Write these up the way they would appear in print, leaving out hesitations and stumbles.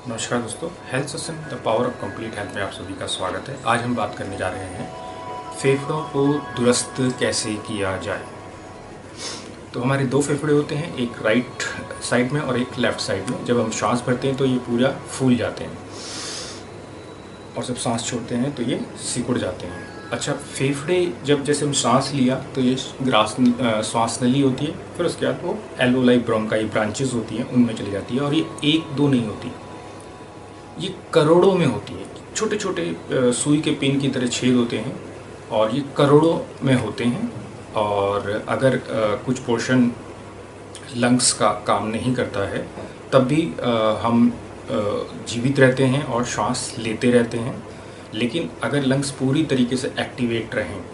नमस्कार दोस्तों, health session the power of complete health में आप सभी का स्वागत है। आज हम बात करने जा रहे हैं फेफड़ों को दुरुस्त कैसे किया जाए। तो हमारे दो फेफड़े होते हैं, एक राइट साइड में और एक लेफ्ट साइड में। जब हम सांस भरते हैं तो ये पूरा फूल जाते हैं और जब सांस छोड़ते हैं तो ये सिकुड़ जाते हैं। अच्छा, फेफड़े जब जैसे हम सांस लिया तो ये श्वास नली होती है, फिर उसके बाद वो एल्वोलाई ब्रोंकाई ब्रांचेस होती हैं, उनमें चली जाती है। और ये एक दो नहीं होती, ये करोड़ों में होती है। छोटे छोटे सुई के पिन की तरह छेद होते हैं और ये करोड़ों में होते हैं। और अगर कुछ पोर्शन लंग्स का काम नहीं करता है तब भी हम जीवित रहते हैं और सांस लेते रहते हैं। लेकिन अगर लंग्स पूरी तरीके से एक्टिवेट रहें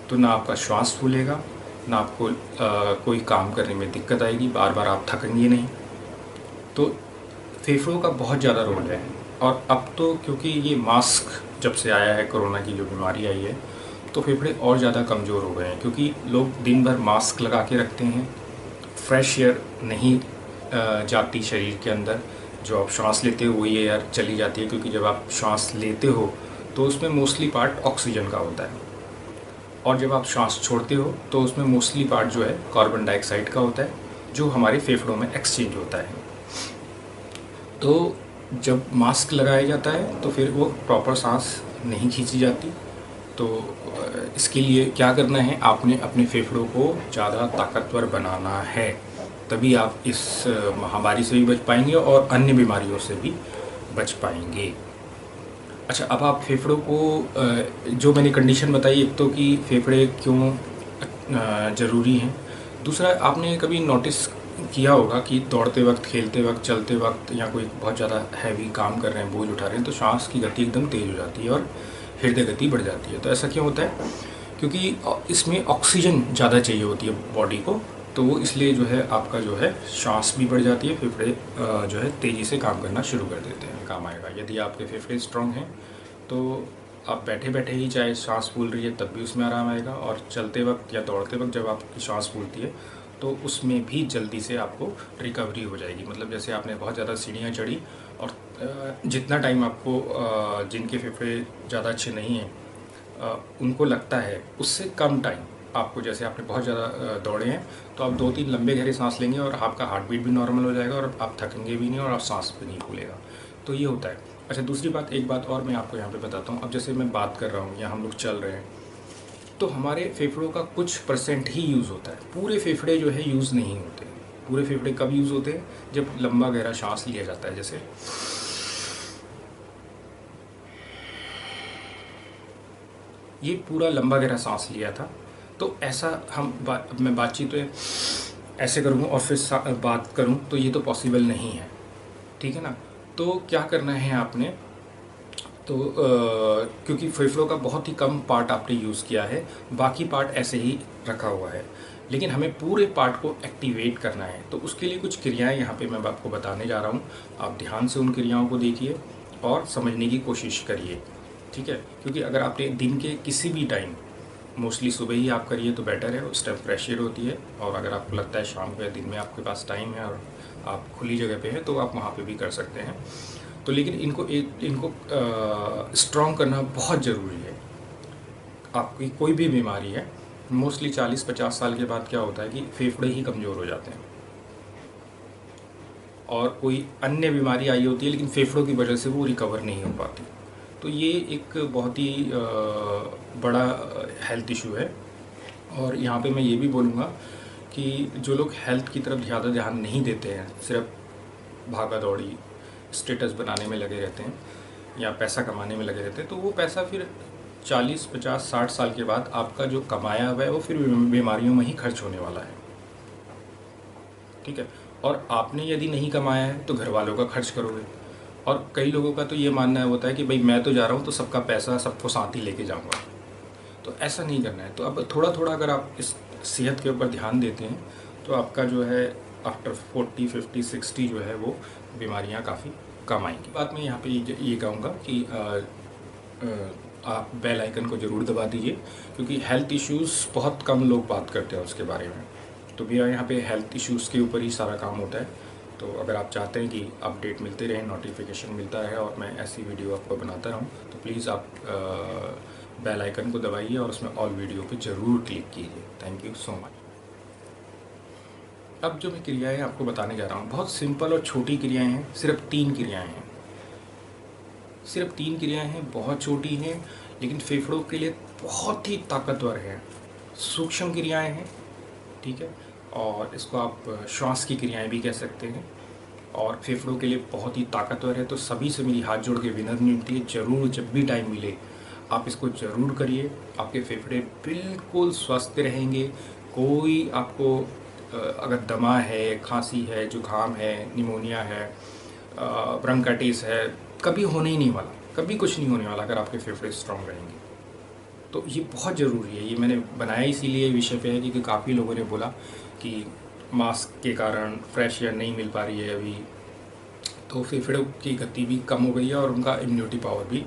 तो ना आपका श्वास फूलेगा, ना आपको कोई काम करने में दिक्कत आएगी, बार बार आप थकेंगे नहीं। तो फेफड़ों का बहुत ज़्यादा रोल है। और अब तो क्योंकि ये मास्क जब से आया है, कोरोना की जो बीमारी आई है, तो फेफड़े और ज़्यादा कमज़ोर हो गए हैं क्योंकि लोग दिन भर मास्क लगा के रखते हैं। फ्रेश एयर नहीं जाती शरीर के अंदर। जो आप सांस लेते हो वही एयर चली जाती है, क्योंकि जब आप सांस लेते हो तो उसमें मोस्टली पार्ट ऑक्सीजन का होता है और जब आप सांस छोड़ते हो तो उसमें मोस्टली पार्ट जो है कार्बन डाइऑक्साइड का होता है, जो हमारे फेफड़ों में एक्सचेंज होता है। तो जब मास्क लगाया जाता है तो फिर वो प्रॉपर सांस नहीं खींची जाती। तो इसके लिए क्या करना है, आपने अपने फेफड़ों को ज़्यादा ताकतवर बनाना है, तभी आप इस महामारी से भी बच पाएंगे और अन्य बीमारियों से भी बच पाएंगे। अच्छा, अब आप फेफड़ों को जो मैंने कंडीशन बताई, एक तो कि फेफड़े क्यों ज़रूरी हैं, दूसरा आपने कभी नोटिस किया होगा कि दौड़ते वक्त, खेलते वक्त, चलते वक्त या कोई बहुत ज़्यादा हैवी काम कर रहे हैं, बोझ उठा रहे हैं, तो सांस की गति एकदम तेज़ हो जाती है और हृदय गति बढ़ जाती है। तो ऐसा क्यों होता है? क्योंकि इसमें ऑक्सीजन ज़्यादा चाहिए होती है बॉडी को, तो वो इसलिए जो है आपका जो है सांस भी बढ़ जाती है, फेफड़े जो है तेज़ी से काम करना शुरू कर देते हैं। काम आएगा यदि आपके फेफड़े स्ट्रॉन्ग हैं तो आप बैठे बैठे ही चाहे सांस फूल रही है तब भी उसमें आराम आएगा, और चलते वक्त या दौड़ते वक्त जब आपकी सांस फूलती है तो उसमें भी जल्दी से आपको रिकवरी हो जाएगी। मतलब जैसे आपने बहुत ज़्यादा सीढ़ियाँ चढ़ी और जितना टाइम आपको जिनके फेफड़े ज़्यादा अच्छे नहीं हैं उनको लगता है, उससे कम टाइम आपको, जैसे आपने बहुत ज़्यादा दौड़े हैं तो आप 2-3 लंबे गहरे सांस लेंगे और आपका हार्ट बीट भी नॉर्मल हो जाएगा और आप थकेंगे भी नहीं और आप सांस भी नहीं फूलेगा। तो ये होता है। अच्छा, दूसरी बात, एक बात और मैं आपको यहाँ पे बताता हूँ। अब जैसे मैं बात कर रहा हूँ या हम लोग चल रहे हैं तो हमारे फेफड़ों का कुछ % ही यूज़ होता है, पूरे फेफड़े जो है यूज़ नहीं होते। पूरे फेफड़े कब यूज़ होते हैं? जब लंबा गहरा सांस लिया जाता है। जैसे ये पूरा लंबा गहरा सांस लिया था, तो ऐसा मैं बातचीत में ऐसे करूँगा और फिर बात करूँ तो ये तो पॉसिबल नहीं है, ठीक है ना। तो क्या करना है आपने, तो क्योंकि फेफड़ों का बहुत ही कम पार्ट आपने यूज़ किया है, बाकी पार्ट ऐसे ही रखा हुआ है, लेकिन हमें पूरे पार्ट को एक्टिवेट करना है। तो उसके लिए कुछ क्रियाएं यहाँ पे मैं आपको बताने जा रहा हूँ। आप ध्यान से उन क्रियाओं को देखिए और समझने की कोशिश करिए, ठीक है। क्योंकि अगर आपने दिन के किसी भी टाइम, मोस्टली सुबह ही आप करिए तो बेटर है, उस टाइम फ्रेश एयर होती है। और अगर आपको लगता है शाम को या दिन में आपके पास टाइम है और आप खुली जगह पे हैं तो आप वहाँ पे भी कर सकते हैं। तो लेकिन इनको स्ट्रॉन्ग करना बहुत ज़रूरी है। आपकी कोई भी बीमारी है, मोस्टली 40-50 साल के बाद क्या होता है कि फेफड़े ही कमज़ोर हो जाते हैं और कोई अन्य बीमारी आई होती है लेकिन फेफड़ों की वजह से वो रिकवर नहीं हो पाती। तो ये एक बहुत ही बड़ा हेल्थ इशू है। और यहाँ पे मैं ये भी बोलूँगा कि जो लोग हेल्थ की तरफ ज़्यादा ध्यान नहीं देते हैं, सिर्फ भागा दौड़ी स्टेटस बनाने में लगे रहते हैं या पैसा कमाने में लगे रहते हैं, तो वो पैसा फिर 40, 50, 60 साल के बाद आपका जो कमाया हुआ है वो फिर बीमारियों में ही खर्च होने वाला है, ठीक है। और आपने यदि नहीं कमाया है तो घर वालों का खर्च करोगे। और कई लोगों का तो ये मानना होता है कि भाई मैं तो जा रहा हूँ तो सबका पैसा सबको साथ ही लेके जाऊँगा, तो ऐसा नहीं करना है। तो अब थोड़ा थोड़ा अगर आप इस सेहत के ऊपर ध्यान देते हैं तो आपका जो है आफ्टर 40, 50, 60 जो है वो बीमारियां काफ़ी कम आएंगी। बात मैं यहाँ पे ये कहूँगा कि आप बेल आइकन को ज़रूर दबा दीजिए, क्योंकि हेल्थ इश्यूज़ बहुत कम लोग बात करते हैं उसके बारे में। तो मेरा यहाँ पे हेल्थ इश्यूज़ के ऊपर ही सारा काम होता है। तो अगर आप चाहते हैं कि अपडेट मिलते रहें, नोटिफिकेशन मिलता रहे और मैं ऐसी वीडियो आपको बनाता रहूं, तो प्लीज़ आप बेल आइकन को दबाइए और उसमें ऑल वीडियो पे ज़रूर क्लिक कीजिए। Thank you so much. अब जो मैं क्रियाएं आपको बताने जा रहा हूँ बहुत सिंपल और छोटी क्रियाएं हैं। सिर्फ 3 क्रियाएं हैं, सिर्फ 3 क्रियाएं हैं, बहुत छोटी हैं लेकिन फेफड़ों के लिए बहुत ही ताकतवर है। सूक्ष्म क्रियाएं हैं, ठीक है, और इसको आप श्वास की क्रियाएं भी कह सकते हैं, और फेफड़ों के लिए बहुत ही ताकतवर है। तो सभी से मेरी हाथ जोड़ के विनती है, ज़रूर जब भी टाइम मिले आप इसको ज़रूर करिए। आपके फेफड़े बिल्कुल स्वस्थ रहेंगे। कोई आपको अगर दमा है, खांसी है, जुकाम है, निमोनिया है, ब्रोंकाइटिस है, कभी होने ही नहीं वाला, कभी कुछ नहीं होने वाला अगर आपके फेफड़े स्ट्रांग रहेंगे। तो ये बहुत ज़रूरी है। ये मैंने बनाया इसीलिए विषय पे है क्योंकि काफ़ी लोगों ने बोला कि मास्क के कारण फ्रेश एयर नहीं मिल पा रही है अभी, तो फेफड़ों की गति भी कम हो गई है और उनका इम्यूनिटी पावर भी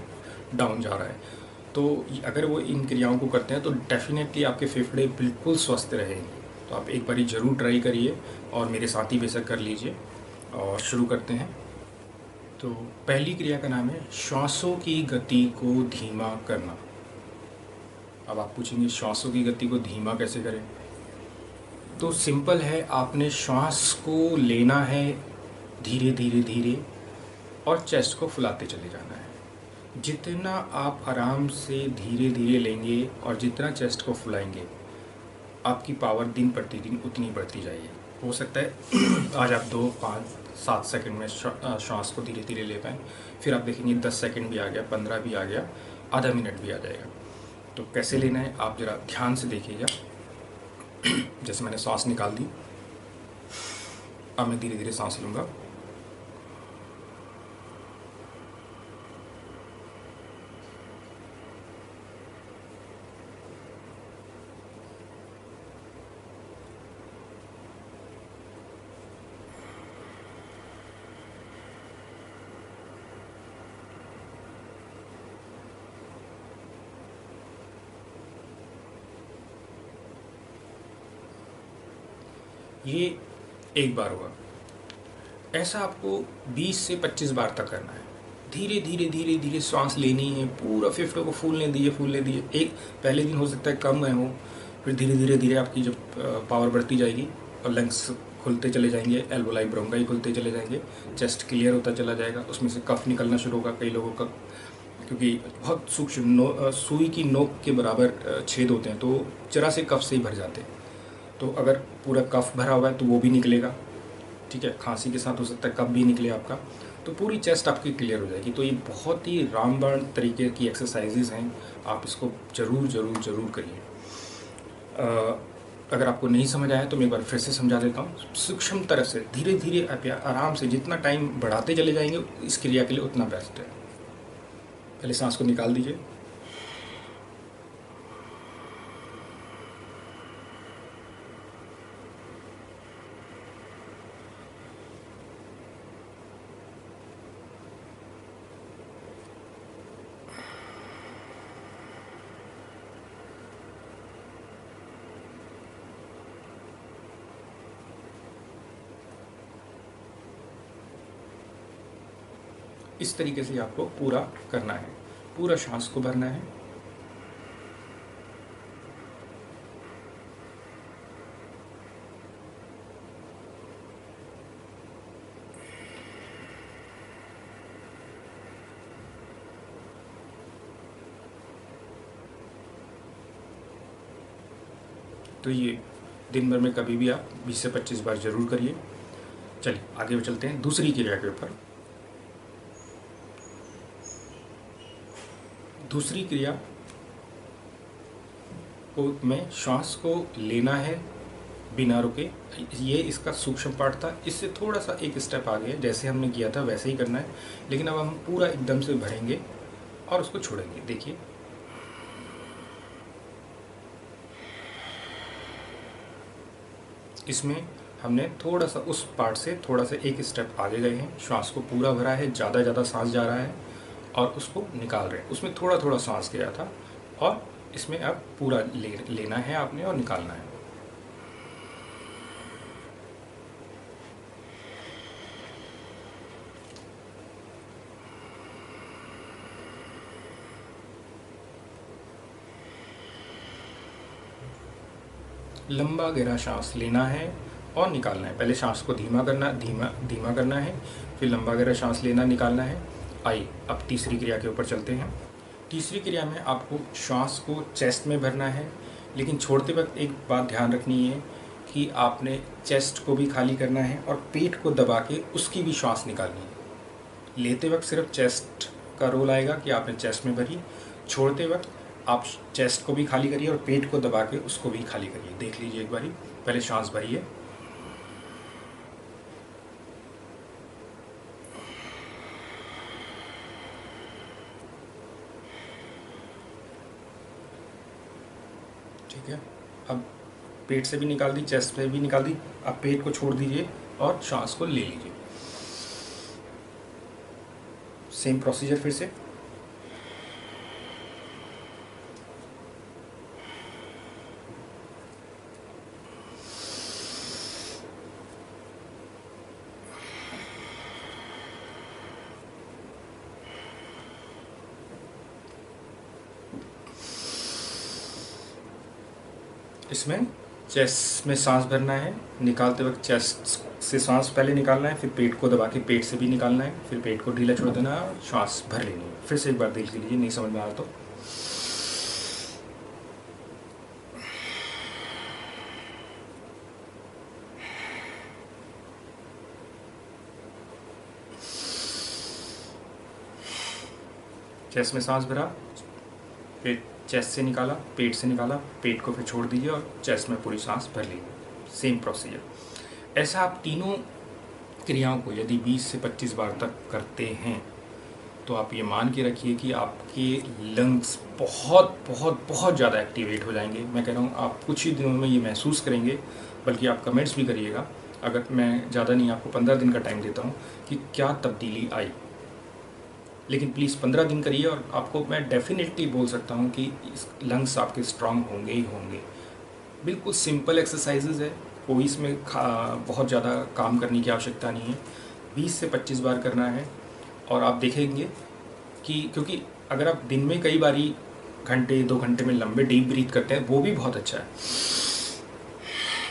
डाउन जा रहा है। तो अगर वो इन क्रियाओं को करते हैं तो डेफिनेटली आपके फेफड़े बिल्कुल स्वस्थ रहेंगे। तो आप एक बारी ज़रूर ट्राई करिए और मेरे साथ ही बेशक कर लीजिए। और शुरू करते हैं। तो पहली क्रिया का नाम है श्वासों की गति को धीमा करना। अब आप पूछेंगे श्वासों की गति को धीमा कैसे करें? तो सिंपल है, आपने श्वास को लेना है धीरे धीरे धीरे और चेस्ट को फुलाते चले जाना है। जितना आप आराम से धीरे धीरे लेंगे और जितना चेस्ट को फुलाएंगे, आपकी पावर दिन प्रतिदिन उतनी बढ़ती जाएगी। हो सकता है आज आप 2, 5, 7 सेकंड में श्वास को धीरे धीरे ले पाएँ, फिर आप देखेंगे 10 सेकंड भी आ गया, 15 भी आ गया, आधा मिनट भी आ जाएगा। तो कैसे लेना है आप ज़रा ध्यान से देखिएगा। जैसे मैंने सांस निकाल दी, अब मैं धीरे धीरे सांस लूँगा। ये एक बार हुआ। ऐसा आपको 20 से 25 बार तक करना है। धीरे धीरे धीरे धीरे सांस लेनी है, पूरा फेफड़े को फूलने दिए। एक पहले दिन हो सकता है कम गए हो, फिर धीरे धीरे धीरे आपकी जब पावर बढ़ती जाएगी और लंग्स खुलते चले जाएंगे, एल्वोलाई ब्रोंकाई खुलते चले जाएंगे, चेस्ट क्लियर होता चला जाएगा, उसमें से कफ निकलना शुरू होगा कई लोगों का, क्योंकि बहुत सूक्ष्म सुई की नोक के बराबर छेद होते हैं, तो जरा से कफ से ही भर जाते हैं। तो अगर पूरा कफ भरा हुआ है तो वो भी निकलेगा, ठीक है, खांसी के साथ हो सकता है कफ भी निकले आपका, तो पूरी चेस्ट आपकी क्लियर हो जाएगी। तो ये बहुत ही रामबाण तरीके की एक्सरसाइजेज हैं, आप इसको ज़रूर ज़रूर ज़रूर करिए। अगर आपको नहीं समझ आया तो मैं एक बार फिर से समझा देता हूँ। सूक्ष्म तरह से धीरे धीरे आराम से जितना टाइम बढ़ाते चले जाएंगे इस क्रिया के लिए उतना बेस्ट है। पहले सांस को निकाल दीजिए, इस तरीके से आपको पूरा करना है, पूरा सांस को भरना है। तो ये दिन भर में कभी भी आप 20 से 25 बार ज़रूर करिए। चलिए आगे चलते हैं दूसरी क्रिया के ऊपर। दूसरी क्रिया को में श्वास को लेना है बिना रुके। ये इसका सूक्ष्म पार्ट था, इससे थोड़ा सा एक स्टेप आगे है, जैसे हमने किया था वैसे ही करना है, लेकिन अब हम पूरा एकदम से भरेंगे और उसको छोड़ेंगे। देखिए, इसमें हमने थोड़ा सा उस पार्ट से थोड़ा सा एक स्टेप आगे गए हैं, श्वास को पूरा भरा है, ज़्यादा सांस जा रहा है और उसको निकाल रहे हैं। उसमें थोड़ा थोड़ा सांस गया था और इसमें अब पूरा लेना है आपने और निकालना है। लंबा गहरा सांस लेना है और निकालना है। पहले सांस को धीमा करना है, फिर लंबा गहरा सांस लेना निकालना है। आइए अब तीसरी क्रिया के ऊपर चलते हैं। तीसरी क्रिया में आपको श्वास को चेस्ट में भरना है, लेकिन छोड़ते वक्त एक बात ध्यान रखनी है कि आपने चेस्ट को भी खाली करना है और पेट को दबा के उसकी भी श्वास निकालनी है। लेते वक्त सिर्फ चेस्ट का रोल आएगा कि आपने चेस्ट में भरी, छोड़ते वक्त आप चेस्ट को भी खाली करिए और पेट को दबा के उसको भी खाली करिए। देख लीजिए एक बारी, पहले सांस भरिए, ठीक है। अब पेट से भी निकाल दी, चेस्ट से भी निकाल दी, अब पेट को छोड़ दीजिए और सांस को ले लीजिए। सेम प्रोसीजर फिर से। इसमें चेस्ट में सांस भरना है, निकालते वक्त चेस्ट से सांस पहले निकालना है, फिर पेट को दबा के पेट से भी निकालना है, फिर पेट को ढीला छोड़ देना है और सांस भर लेनी है। फिर से एक बार देख लीजिए, नहीं समझ में आ रहा तो। चेस्ट में सांस भरा, फिर चेस्ट से निकाला, पेट से निकाला, पेट को फिर छोड़ दीजिए और चेस्ट में पूरी सांस भर लीजिए। Same procedure. ऐसा आप तीनों क्रियाओं को यदि 20 से 25 बार तक करते हैं तो आप ये मान के रखिए कि आपके लंग्स बहुत बहुत बहुत ज़्यादा एक्टिवेट हो जाएंगे। मैं कह रहा हूँ आप कुछ ही दिनों में ये महसूस करेंगे, बल्कि आप कमेंट्स भी करिएगा। अगर मैं ज़्यादा नहीं, आपको 15 दिन का टाइम देता हूँ कि क्या तब्दीली आई, लेकिन प्लीज़ 15 दिन करिए और आपको मैं डेफिनेटली बोल सकता हूँ कि इस लंग्स आपके स्ट्रांग होंगे ही होंगे। बिल्कुल सिंपल एक्सरसाइजेज है, कोई इसमें बहुत ज़्यादा काम करने की आवश्यकता नहीं है। 20 से 25 बार करना है और आप देखेंगे कि, क्योंकि अगर आप दिन में कई बारी घंटे 2 घंटे में लंबे डीप ब्रीथ करते हैं वो भी बहुत अच्छा है।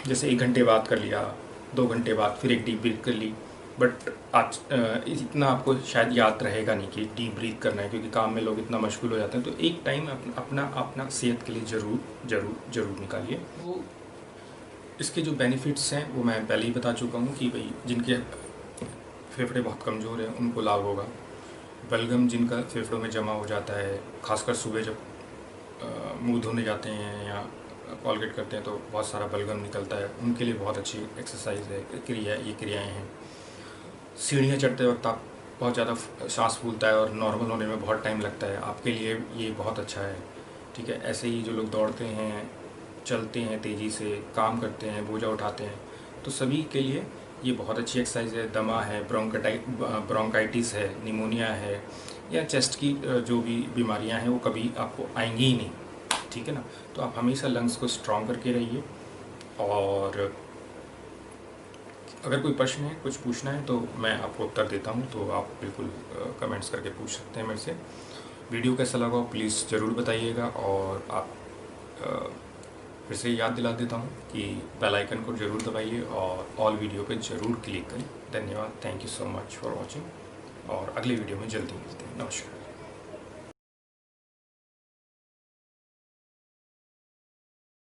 जैसे 1 घंटे बाद कर लिया, 2 घंटे बाद फिर एक डीप ब्रीथ कर ली, बट आज इतना आपको शायद याद रहेगा नहीं कि डीप ब्रीथ करना है, क्योंकि काम में लोग इतना मशगूल हो जाते हैं। तो एक टाइम अपना सेहत के लिए ज़रूर निकालिए। वो इसके जो बेनिफिट्स हैं वो मैं पहले ही बता चुका हूँ कि भाई जिनके फेफड़े बहुत कमज़ोर हैं उनको लाभ होगा। बलगम जिनका फेफड़ों में जमा हो जाता है, खासकर सुबह जब मुँह धोने जाते हैं या कॉलगेट करते हैं तो बहुत सारा बलगम निकलता है, उनके लिए बहुत अच्छी एक्सरसाइज है, ये क्रियाएँ हैं। सीढ़ियाँ चढ़ते वक्त आप बहुत ज़्यादा सांस फूलता है और नॉर्मल होने में बहुत टाइम लगता है, आपके लिए ये बहुत अच्छा है, ठीक है। ऐसे ही जो लोग दौड़ते हैं, चलते हैं, तेज़ी से काम करते हैं, बोझा उठाते हैं, तो सभी के लिए ये बहुत अच्छी एक्सरसाइज है। दमा है, ब्रोंकाइटिस है, निमोनिया है या चेस्ट की जो भी बीमारियां हैं वो कभी आपको आएंगी ही नहीं, ठीक है ना। तो आप हमेशा लंग्स को स्ट्रॉन्ग करके रहिए। और अगर कोई प्रश्न है, कुछ पूछना है तो मैं आपको उत्तर देता हूँ, तो आप बिल्कुल कमेंट्स करके पूछ सकते हैं मेरे से। वीडियो कैसा लगा प्लीज़ ज़रूर बताइएगा। और आप फिर से याद दिला देता हूँ कि बेल आइकन को ज़रूर दबाइए और ऑल वीडियो पे ज़रूर क्लिक करें। धन्यवाद, thank you so much for watching, और अगले वीडियो में जल्दी मिलते हैं। नमस्कार।